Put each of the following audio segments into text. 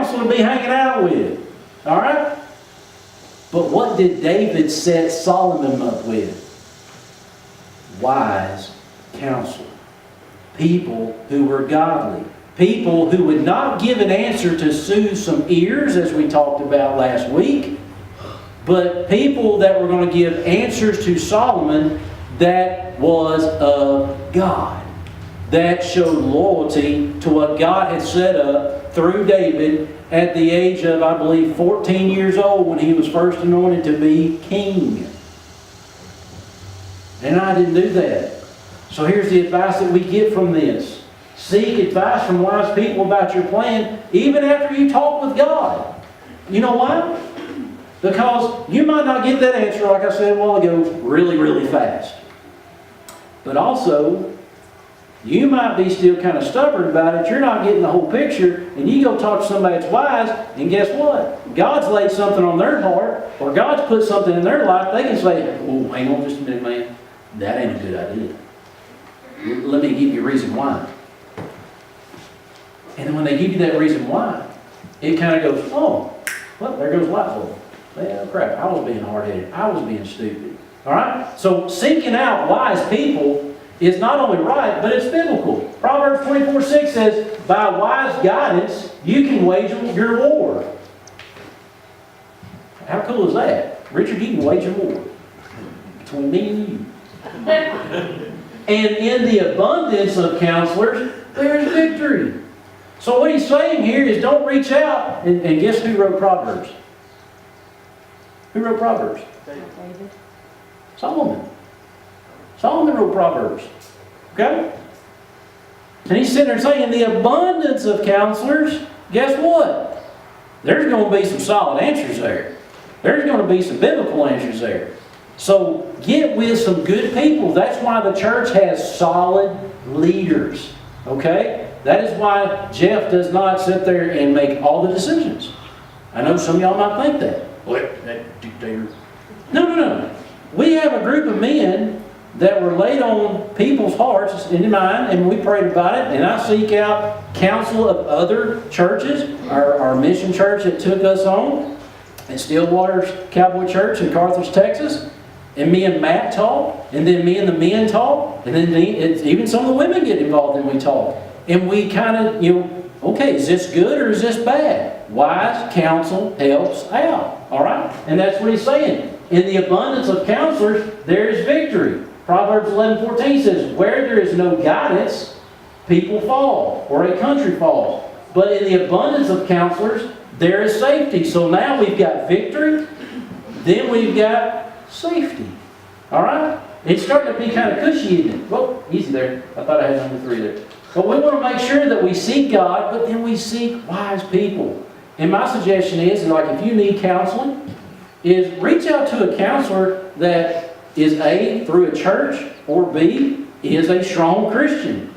counsel to be hanging out with. All right? But what did David set Solomon up with? Wise counsel. People who were godly. People who would not give an answer to soothe some ears, as we talked about last week, but people that were going to give answers to Solomon that was of God. That showed loyalty to what God had set up through David at the age of, I believe, 14 years old when he was first anointed to be king. And I didn't do that. So here's the advice that we get from this. Seek advice from wise people about your plan, even after you talk with God. You know why? Because you might not get that answer, like I said a while ago, really, really fast. But also, you might be still kind of stubborn about it. You're not getting the whole picture, and you go talk to somebody that's wise, and guess what? God's laid something on their heart, or God's put something in their life. They can say, oh, hang on just a minute, man. That ain't a good idea. Let me give you a reason why. And then when they give you that reason why, it kind of goes, oh, well, there goes light bulb. Well, crap, I was being hard-headed. I was being stupid. All right? So seeking out wise people is not only right, but it's biblical. Proverbs 24:6 says, by wise guidance, you can wage your war. How cool is that? Richard, you can wage a war between me and you. And in the abundance of counselors, there is victory. So what he's saying here is don't reach out. And guess who wrote Proverbs? Who wrote Proverbs? David. Solomon. Solomon wrote Proverbs. Okay? And he's sitting there saying, in the abundance of counselors, guess what? There's going to be some solid answers there. There's going to be some biblical answers there. So get with some good people. That's why the church has solid leaders. Okay? That is why Jeff does not sit there and make all the decisions. I know some of y'all might think that. What? That dictator. No. We have a group of men that were laid on people's hearts and in mine, and we prayed about it, and I seek out counsel of other churches, our mission church that took us on, and Stillwater's Cowboy Church in Carthage, Texas, and me and Matt talk, and then me and the men talk, and then even some of the women get involved and we talk. And we kind of, okay, is this good or is this bad? Wise counsel helps out, all right? And that's what he's saying. In the abundance of counselors, there is victory. Proverbs 11:14 says, where there is no guidance, people fall, or a country falls. But in the abundance of counselors, there is safety. So now we've got victory, then we've got safety. All right? It's starting to be kind of cushy, isn't it? Well, easy there. I thought I had number 3 there. But we want to make sure that we seek God, but then we seek wise people. And my suggestion is, like, if you need counseling, is reach out to a counselor that is A, through a church, or B, is a strong Christian.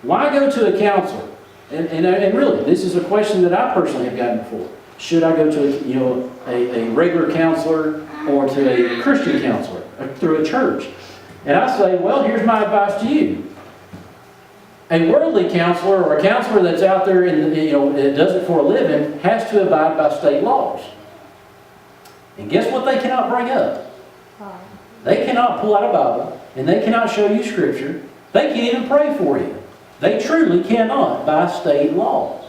Why go to a counselor? And really, this is a question that I personally have gotten before. Should I go to a regular counselor or to a Christian counselor through a church? And I say, well, here's my advice to you. A worldly counselor or a counselor that's out there and that does it for a living has to abide by state laws. And guess what they cannot bring up? They cannot pull out a Bible, and they cannot show you Scripture. They can't even pray for you. They truly cannot by state laws.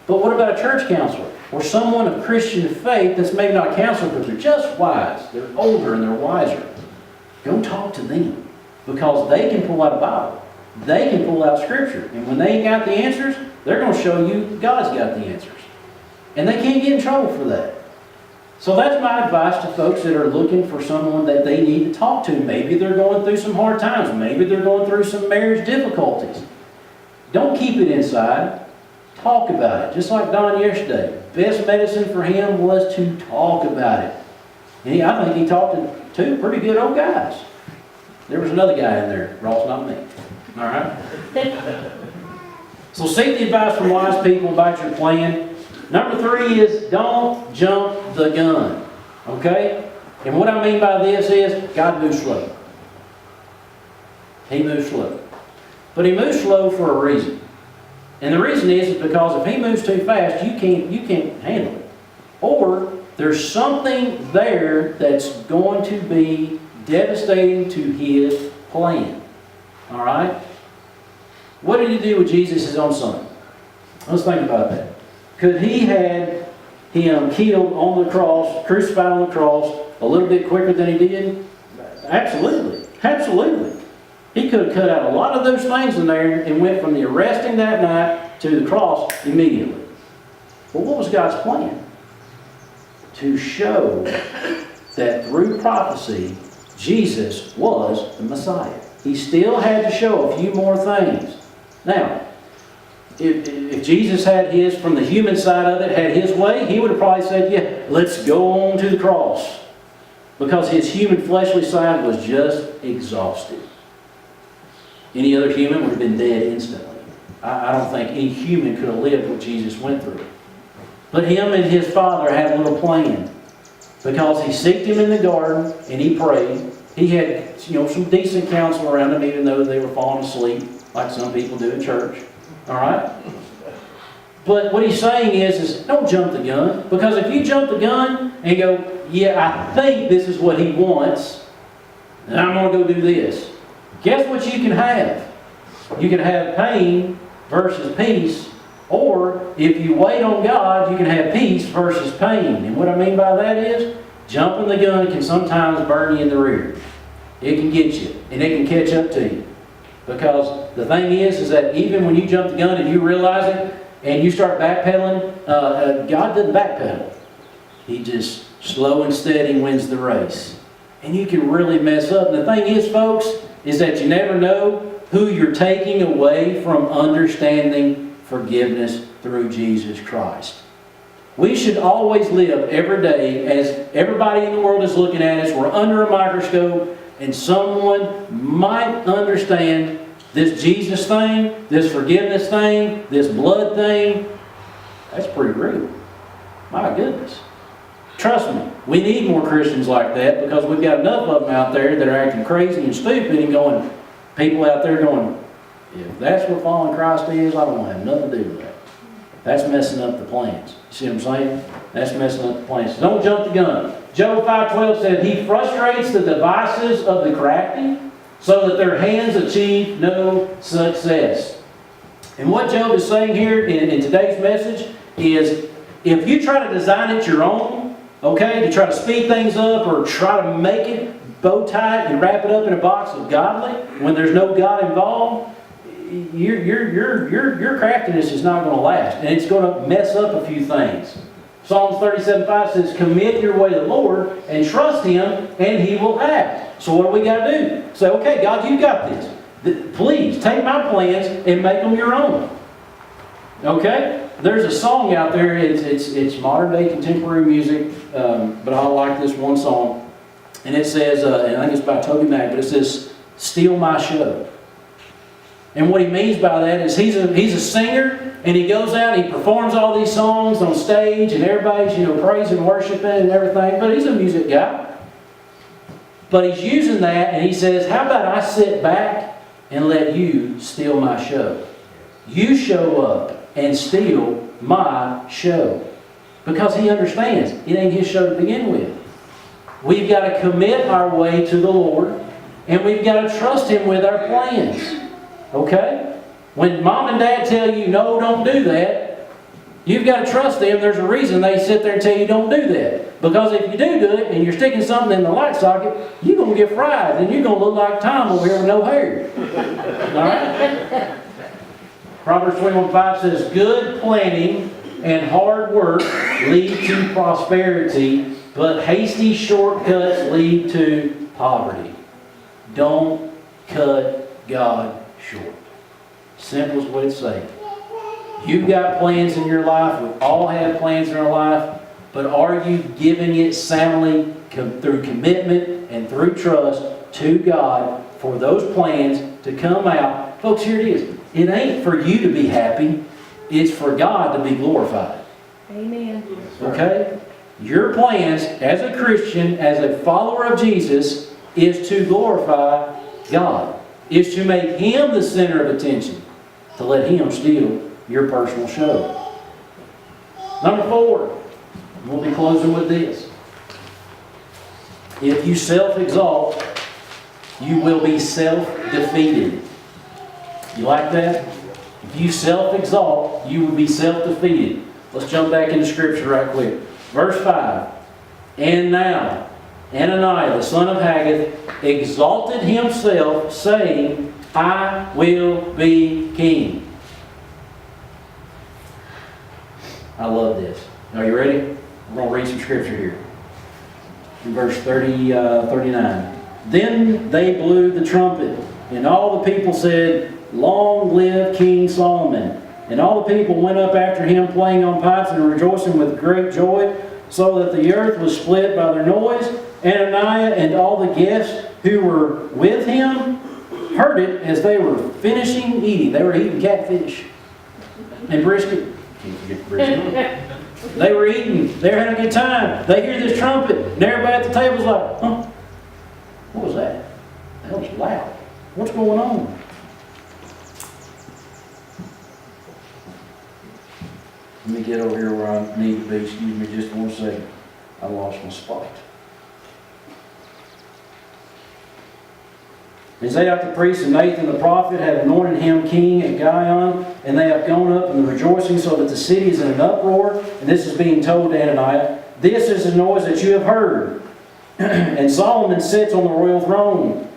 But what about a church counselor? Or someone of Christian faith that's maybe not a counselor, but they're just wise. They're older and they're wiser. Go talk to them. Because they can pull out a Bible. They can pull out Scripture. And when they ain't got the answers, they're going to show you God's got the answers. And they can't get in trouble for that. So that's my advice to folks that are looking for someone that they need to talk to. Maybe they're going through some hard times. Maybe they're going through some marriage difficulties. Don't keep it inside. Talk about it. Just like Don yesterday. Best medicine for him was to talk about it. And I think he talked to 2 pretty good old guys. There was another guy in there. Ross, not me. All right? So seek the advice from wise people about your plan. Number 3 is don't jump the gun. Okay? And what I mean by this is God moves slow. He moves slow. But He moves slow for a reason. And the reason is because if he moves too fast, you can't handle it. Or there's something there that's going to be devastating to his plan. All right? What did he do with Jesus, his own son? Let's think about that. Could he had him killed on the cross, crucified on the cross, a little bit quicker than he did? Absolutely. Absolutely. He could have cut out a lot of those things in there and went from the arresting that night to the cross immediately. But what was God's plan? To show that through prophecy, Jesus was the Messiah. He still had to show a few more things. Now, if Jesus had his, from the human side of it, had his way, he would have probably said, yeah, let's go on to the cross. Because his human fleshly side was just exhausted. Any other human would have been dead instantly. I don't think any human could have lived what Jesus went through. But him and his Father had a little plan. Because he seeked him in the garden and he prayed. He had some decent counsel around him, even though they were falling asleep, like some people do in church. All right? But what he's saying is don't jump the gun. Because if you jump the gun and go, yeah, I think this is what he wants, and I'm going to go do this. Guess what you can have? You can have pain versus peace, or if you wait on God, you can have peace versus pain. And what I mean by that is, jumping the gun can sometimes burn you in the rear. It can get you, and it can catch up to you. Because the thing is that even when you jump the gun and you realize it, and you start backpedaling, God doesn't backpedal. He just slow and steady wins the race. And you can really mess up. And the thing is, folks, is that you never know who you're taking away from understanding forgiveness through Jesus Christ. We should always live every day as everybody in the world is looking at us. We're under a microscope, and someone might understand this Jesus thing, this forgiveness thing, this blood thing. That's pretty real. My goodness. Trust me, we need more Christians like that, because we've got enough of them out there that are acting crazy and stupid and going, people out there going, if that's what following Christ is, I don't want to have nothing to do with that. That's messing up the plans. You see what I'm saying? That's messing up the plans. So don't jump the gun. Job 5:12 said, he frustrates the devices of the crafty so that their hands achieve no success. And what Job is saying here in today's message is, if you try to design it your own, okay, to try to speed things up or try to make it bow tie it and wrap it up in a box of godly when there's no God involved, your craftiness is not going to last, and it's going to mess up a few things. Psalms 37:5 says, commit your way to the Lord and trust Him, and He will act. So what do we got to do? Say, okay, God, you got this. Please take my plans and make them your own. Okay? There's a song out there. It's modern day contemporary music, but I like this one song, and it says, and I think it's by Toby Mac, but it says, "Steal my show." And what he means by that is he's a singer, and he goes out and he performs all these songs on stage, and everybody's praising and worshiping and everything. But he's a music guy. But he's using that, and he says, "How about I sit back and let you steal my show? You show up and steal my show." Because he understands it ain't his show to begin with. We've got to commit our way to the Lord, and we've got to trust Him with our plans. Okay? When mom and dad tell you, no, don't do that, you've got to trust them. There's a reason they sit there and tell you don't do that. Because if you do it and you're sticking something in the light socket, you're going to get fried, and you're going to look like Tom over here with no hair. Alright? Proverbs 21:5 says, good planning and hard work lead to prosperity, but hasty shortcuts lead to poverty. Don't cut God short. Simple as what it's saying. You've got plans in your life. We all have plans in our life. But are you giving it soundly through commitment and through trust to God for those plans to come out? Folks, here it is. It ain't for you to be happy. It's for God to be glorified. Amen. Okay? Your plans as a Christian, as a follower of Jesus, is to glorify God. Is to make Him the center of attention. To let Him steal your personal show. Number 4, we'll be closing with this. If you self-exalt, you will be self-defeated. You like that? If you self-exalt, you will be self-defeated. Let's jump back into Scripture right quick. Verse 5. And now, Ananiah, the son of Haggith, exalted himself, saying, I will be king. I love this. Are you ready? I'm going to read some Scripture here. In verse 39. Then they blew the trumpet, and all the people said, Long live King Solomon. And all the people went up after him, playing on pipes and rejoicing with great joy, so that the earth was split by their noise. Ananiah and all the guests who were with him heard it as they were finishing eating. They were eating catfish and brisket. Can't forget the brisket. They were eating. They were having a good time. They hear this trumpet, and everybody at the table's like, huh? What was that? That was loud. What's going on? Let me get over here where I need to be. Excuse me just 1 second. I lost my spot. And Zadok the priest and Nathan the prophet have anointed him king at Gihon, and they have gone up and rejoicing, so that the city is in an uproar. And this is being told to Ananiah, This is the noise that you have heard. And Solomon sits on the royal throne.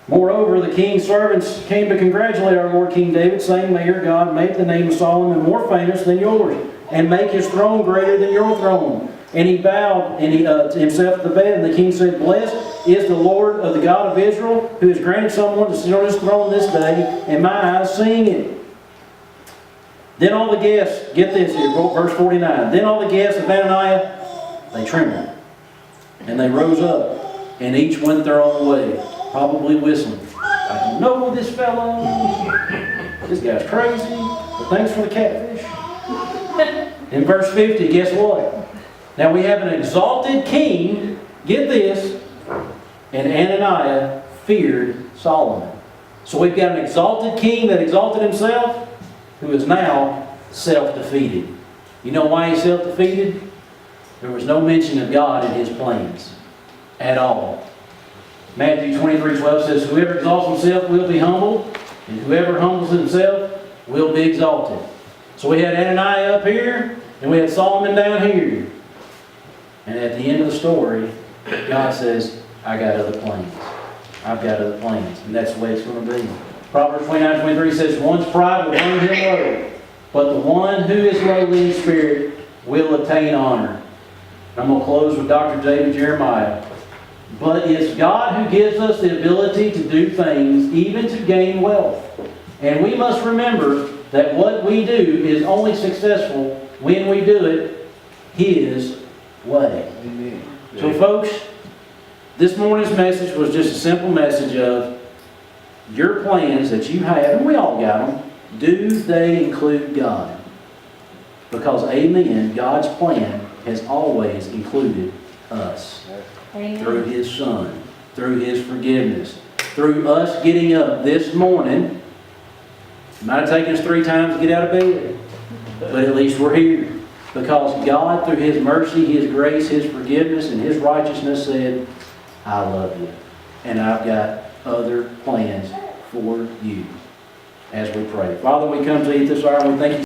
Moreover, the king's servants came to congratulate our Lord King David, saying, May your God make the name of Solomon more famous than yours, and make his throne greater than your throne. And he bowed himself to the bed, and the king said, Blessed is the Lord of the God of Israel, who has granted someone to sit on his throne this day, and my eyes seeing it. Then all the guests, get this here, verse 49. Then all the guests of Ananiah, they trembled. And they rose up, and each went their own way, probably whistling. I don't know this fellow. This guy's crazy, but thanks for the catfish. In verse 50, guess what? Now we have an exalted king, get this, and Ananiah feared Solomon. So we've got an exalted king that exalted himself, who is now self-defeated. You know why he's self-defeated? There was no mention of God in his plans at all. Matthew 23:12 says, Whoever exalts himself will be humbled, and whoever humbles himself will be exalted. So we had Ananiah up here, and we had Solomon down here. And at the end of the story, God says, I got other plans. I've got other plans. And that's the way it's going to be. Proverbs 29:23 says, One's pride will bring him low, but the one who is lowly in spirit will attain honor. I'm going to close with Dr. David Jeremiah. But it's God who gives us the ability to do things, even to gain wealth. And we must remember that what we do is only successful when we do it His way. Amen. So folks, this morning's message was just a simple message of your plans that you have, and we all got them, do they include God? Because, amen, God's plan has always included us. Amen. Through His Son, through His forgiveness, through us getting up this morning. It might have taken us 3 times to get out of bed, but at least we're here. Because God, through His mercy, His grace, His forgiveness, and His righteousness said, I love you. And I've got other plans for you. As we pray. Father, we come to you this hour and we thank you.